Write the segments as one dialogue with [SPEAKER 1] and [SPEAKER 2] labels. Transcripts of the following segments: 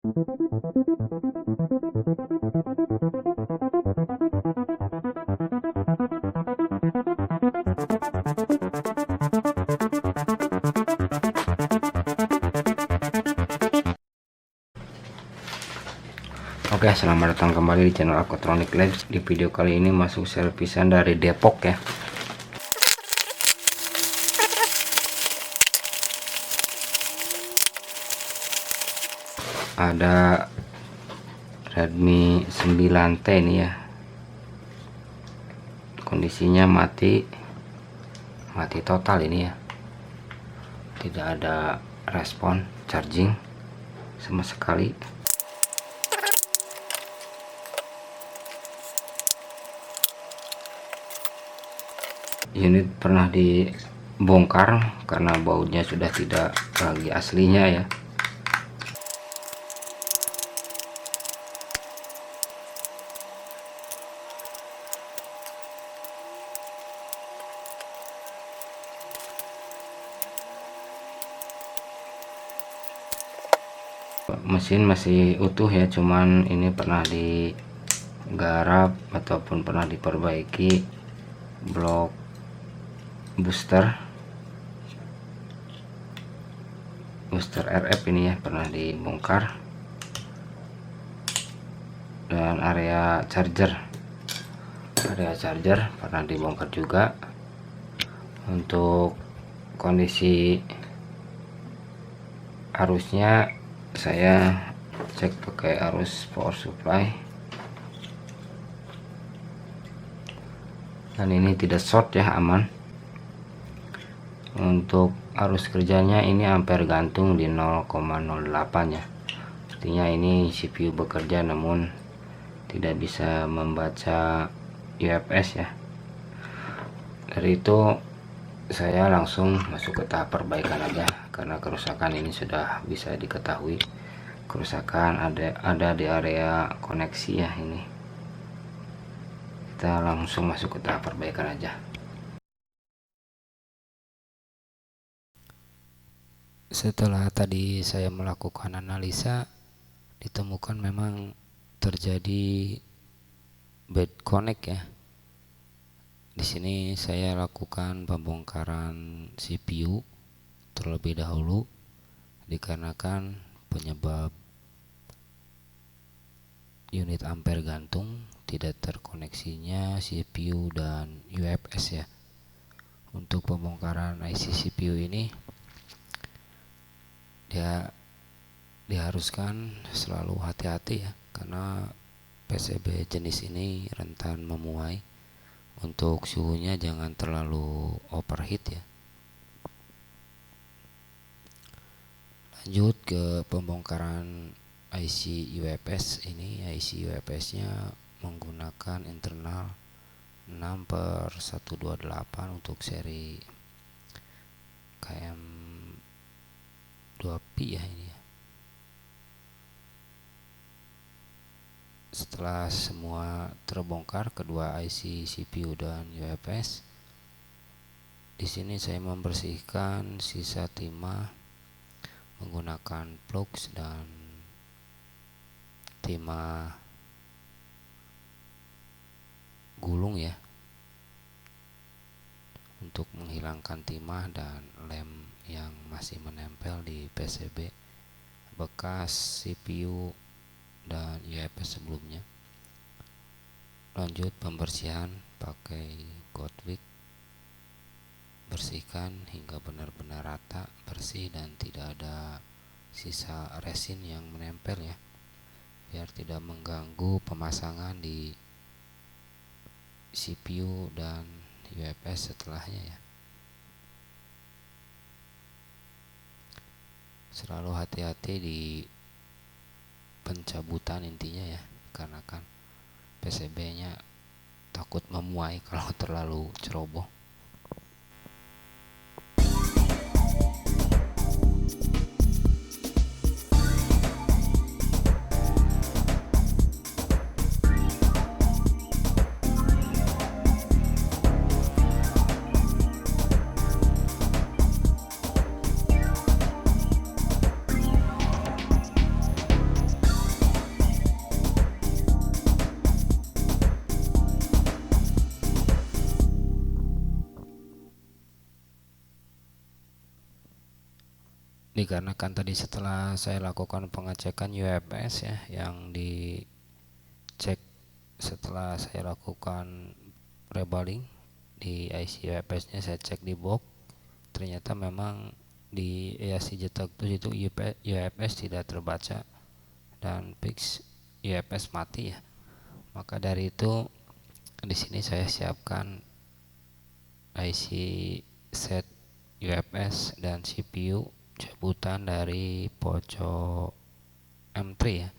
[SPEAKER 1] Oke, selamat datang kembali di channel Aquatronic Labs. Di video kali ini masuk servisan dari Depok ya. Ada Redmi 9T ini ya. Kondisinya mati total ini ya. Tidak ada respon charging sama sekali. Unit pernah dibongkar karena bautnya sudah tidak lagi aslinya ya. Mesin masih utuh ya, cuman ini pernah digarap ataupun pernah diperbaiki blok booster RF ini ya, pernah dibongkar, dan area charger pernah dibongkar juga. Untuk kondisi arusnya saya cek pakai arus power supply, dan ini tidak short ya, aman. Untuk arus kerjanya ini ampere gantung di 0,08 ya, artinya ini CPU bekerja namun tidak bisa membaca UFS ya. Dari itu saya langsung masuk ke tahap perbaikan aja, karena kerusakan ini sudah bisa diketahui. Kerusakan ada di area koneksi ya. Ini kita langsung masuk ke tahap perbaikan aja. Setelah tadi saya melakukan analisa, ditemukan memang terjadi bad connect ya. Di sini saya lakukan pembongkaran CPU terlebih dahulu, dikarenakan penyebab unit ampere gantung tidak terkoneksinya CPU dan UFS ya. Untuk pembongkaran IC CPU ini dia diharuskan selalu hati-hati ya, karena PCB jenis ini rentan memuai. Untuk suhunya jangan terlalu overheat ya. Lanjut ke pembongkaran IC UFS ini. IC UFS nya menggunakan internal 6/128 untuk seri KM2P ya ini ya. Setelah semua terbongkar, kedua IC CPU dan UFS, di sini saya membersihkan sisa timah menggunakan plugs dan timah gulung ya, untuk menghilangkan timah dan lem yang masih menempel di PCB bekas CPU dan UFS sebelumnya. Lanjut pembersihan pakai Godwick, bersihkan hingga benar-benar rata, bersih dan tidak ada sisa resin yang menempel ya, biar tidak mengganggu pemasangan di CPU dan UFS setelahnya ya. Selalu hati-hati di pencabutan intinya ya, karena kan PCB nya takut memuai kalau terlalu ceroboh. dikarenakan tadi setelah saya lakukan pengecekan UFS ya, yang dicek setelah saya lakukan rebaling di IC UFS nya, saya cek di box, ternyata memang di EAC Jetagtus itu UFS tidak terbaca dan fix UFS mati ya. Maka dari itu di sini saya siapkan IC set UFS dan CPU cabutan dari Poco M3 ya,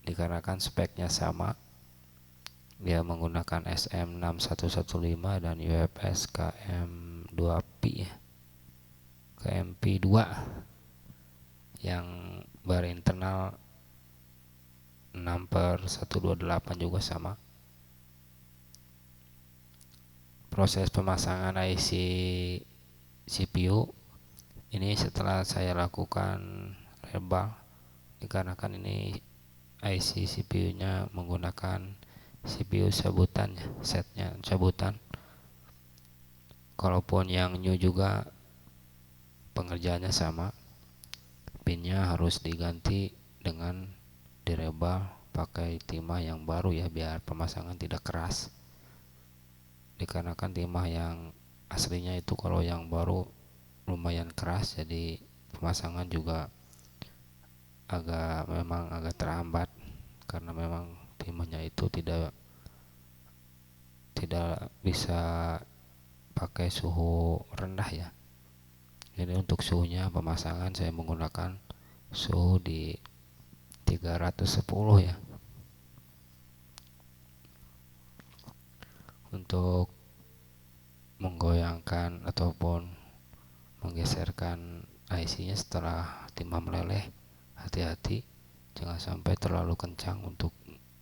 [SPEAKER 1] dikarenakan speknya sama, dia menggunakan SM6115 dan UFS KM2P ya, KMP2 yang bar internal 6/128 juga sama. Proses pemasangan IC CPU ini setelah saya lakukan rebal, dikarenakan ini IC CPU nya menggunakan CPU cabutan ya, setnya cabutan. Kalaupun yang new juga pengerjaannya sama, pinnya harus diganti dengan direbal pakai timah yang baru ya, biar pemasangan tidak keras. Dikarenakan timah yang aslinya itu kalau yang baru lumayan keras, jadi pemasangan juga memang agak terhambat karena memang timahnya itu tidak bisa pakai suhu rendah ya. Jadi untuk suhunya pemasangan saya menggunakan suhu di 310 ya. Untuk menggoyangkan ataupun menggeserkan IC nya setelah timah meleleh, hati-hati jangan sampai terlalu kencang untuk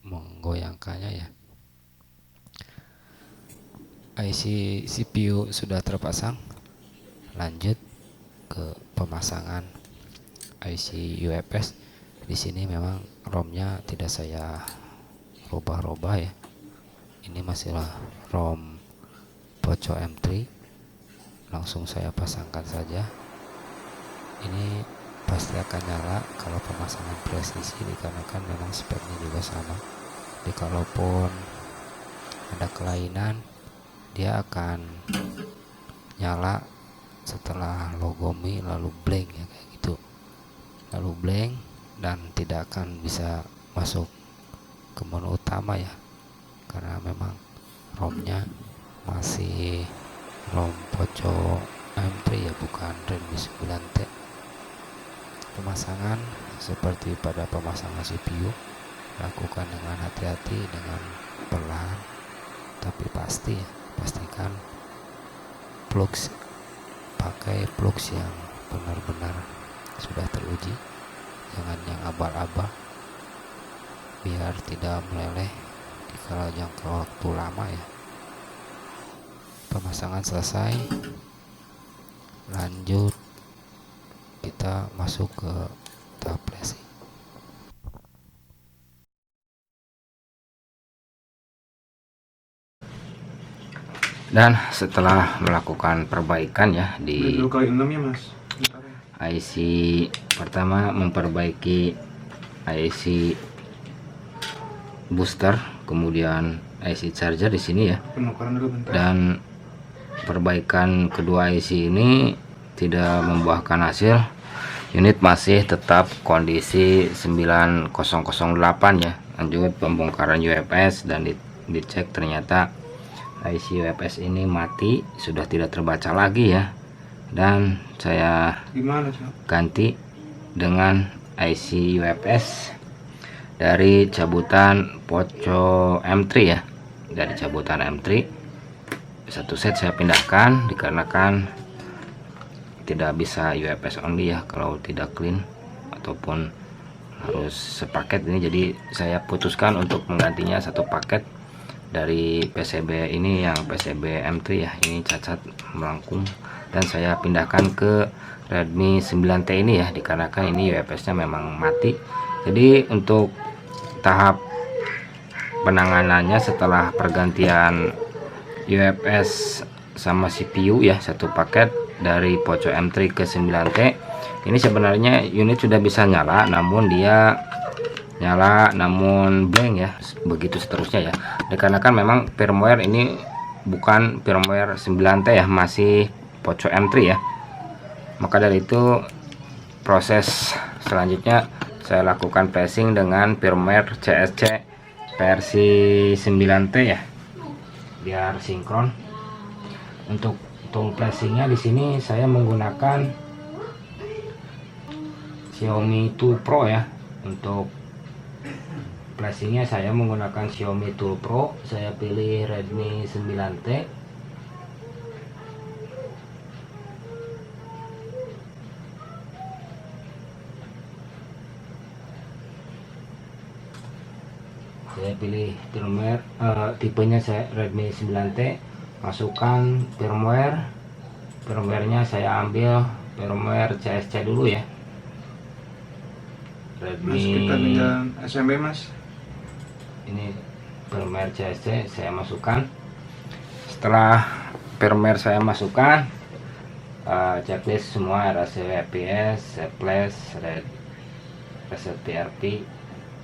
[SPEAKER 1] menggoyangkannya ya. IC CPU sudah terpasang, lanjut ke pemasangan IC UFS. Di sini memang ROM-nya tidak saya rubah-rubah ya. Ini masihlah ROM Poco M3, langsung saya pasangkan saja. Ini pasti akan nyala kalau pemasangan presisi, dikarenakan memang speknya juga sama. Jadi kalaupun ada kelainan, dia akan nyala setelah logo Mi lalu blank ya, kayak gitu, lalu blank dan tidak akan bisa masuk ke menu utama ya, karena memang ROM-nya masih ROM Poco M3 ya, bukan Redmi 9T. Pemasangan seperti pada pemasangan CPU, lakukan dengan hati-hati, dengan perlahan tapi pasti ya. Pastikan plugs, pakai plugs yang benar-benar sudah teruji, jangan yang abal-abal, biar tidak meleleh dikala jangka waktu lama ya. Pemasangan selesai, lanjut kita masuk ke tahap flashing. Dan setelah melakukan perbaikan ya di IC pertama, memperbaiki IC booster, kemudian IC charger di sini ya, dan perbaikan kedua IC ini tidak membuahkan hasil. Unit masih tetap kondisi 9008 ya. Lanjut pembongkaran UFS dan dicek, ternyata IC UFS ini mati, sudah tidak terbaca lagi ya. Dan saya ganti dengan IC UFS dari cabutan Poco M3 ya, dari cabutan M3. Satu set saya pindahkan dikarenakan tidak bisa UFS only ya kalau tidak clean, ataupun harus sepaket ini. Jadi saya putuskan untuk menggantinya satu paket dari PCB ini, yang PCB M3 ya, ini cacat melengkung, dan saya pindahkan ke Redmi 9T ini ya, dikarenakan ini UFS nya memang mati. Jadi untuk tahap penanganannya setelah pergantian UFS sama CPU ya, satu paket dari Poco M3 ke 9T, Ini sebenarnya unit sudah bisa nyala, namun dia nyala namun blank ya, begitu seterusnya ya. Dikarenakan memang firmware ini bukan firmware 9T ya, masih Poco M3 ya. Maka dari itu proses selanjutnya saya lakukan flashing dengan firmware CSC versi 9T ya, biar sinkron. Untuk tool flashingnya di sini saya menggunakan Xiaomi Tool Pro ya. Untuk flashingnya saya menggunakan Xiaomi Tool Pro. Saya pilih Redmi 9T. Saya pilih firmware, tipenya saya Redmi 9T. Masukkan firmwarenya saya ambil firmware CSC dulu ya. Redmi.
[SPEAKER 2] Mas, kita tinggal SMB mas.
[SPEAKER 1] Ini firmware CSC saya masukkan. Setelah firmware saya masukkan, checklist semua RAC FPS, flash, reset PRP,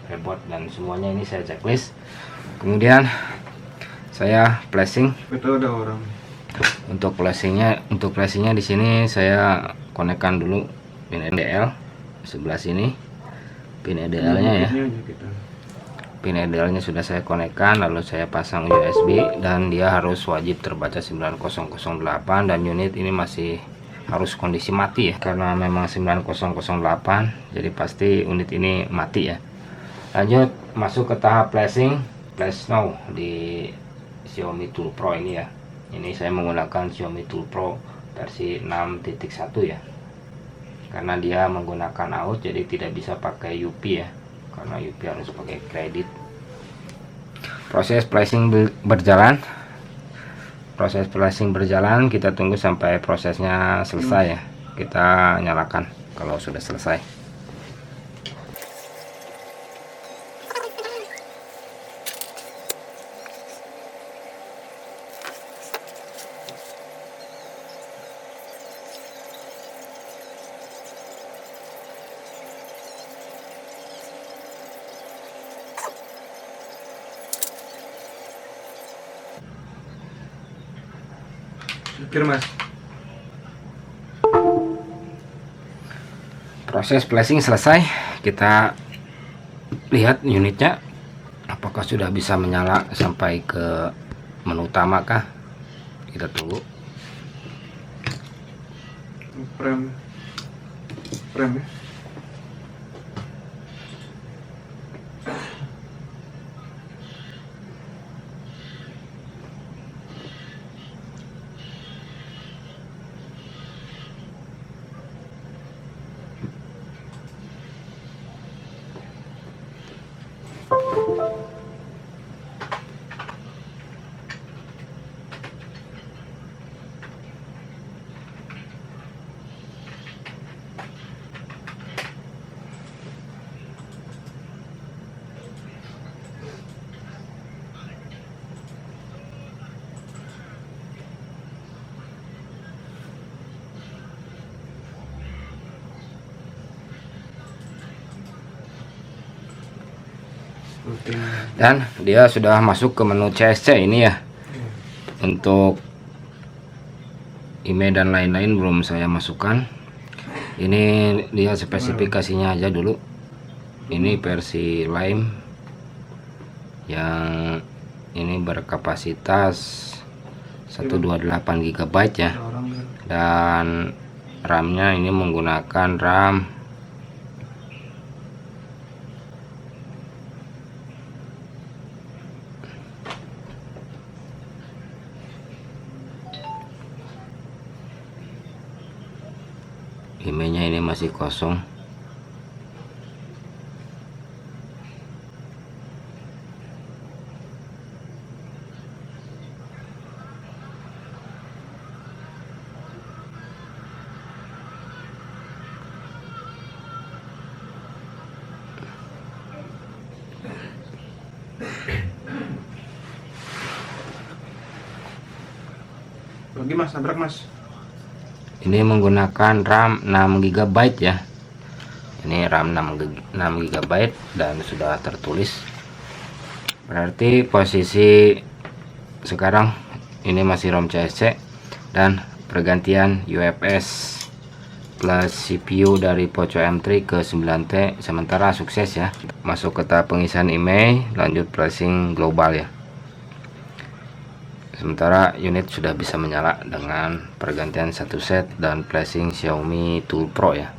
[SPEAKER 1] reboot dan semuanya ini saya checklist. Kemudian saya flashing.
[SPEAKER 2] Betul ada orang.
[SPEAKER 1] Untuk flashingnya di sini saya konekkan dulu pin EDL sebelah sini. Pin EDL-nya ya. Pin EDL-nya sudah saya konekkan, lalu saya pasang USB dan dia harus wajib terbaca 9008 dan unit ini masih harus kondisi mati ya, karena memang 9008 jadi pasti unit ini mati ya. Lanjut masuk ke tahap flashing, flash now di Xiaomi Tool Pro ini ya. Ini saya menggunakan Xiaomi Tool Pro versi 6.1 ya, karena dia menggunakan out jadi tidak bisa pakai UP ya, karena UP harus pakai kredit. Proses flashing berjalan, kita tunggu sampai prosesnya selesai ya, kita nyalakan kalau sudah selesai.
[SPEAKER 2] Pikir mas.
[SPEAKER 1] Proses flashing selesai, kita lihat unitnya apakah sudah bisa menyala sampai ke menu utama kah. Kita tunggu.
[SPEAKER 2] Prem ya.
[SPEAKER 1] Dan dia sudah masuk ke menu CSC ini ya. Untuk email dan lain-lain belum saya masukkan. Ini dia spesifikasinya aja dulu. Ini versi Lime yang ini berkapasitas 128 GB ya, dan RAM-nya ini menggunakan RAM emailnya ini masih kosong.
[SPEAKER 2] Lagi mas, nabrak mas.
[SPEAKER 1] Ini menggunakan RAM 6 GB ya. Ini RAM 6 GB dan sudah tertulis. Berarti posisi sekarang ini masih ROM CSC dan pergantian UFS plus CPU dari Poco M3 ke 9T sementara sukses ya. Masuk ke tahap pengisian email, lanjut flashing global ya. Sementara unit sudah bisa menyala dengan pergantian satu set dan flashing Xiaomi Tool Pro ya.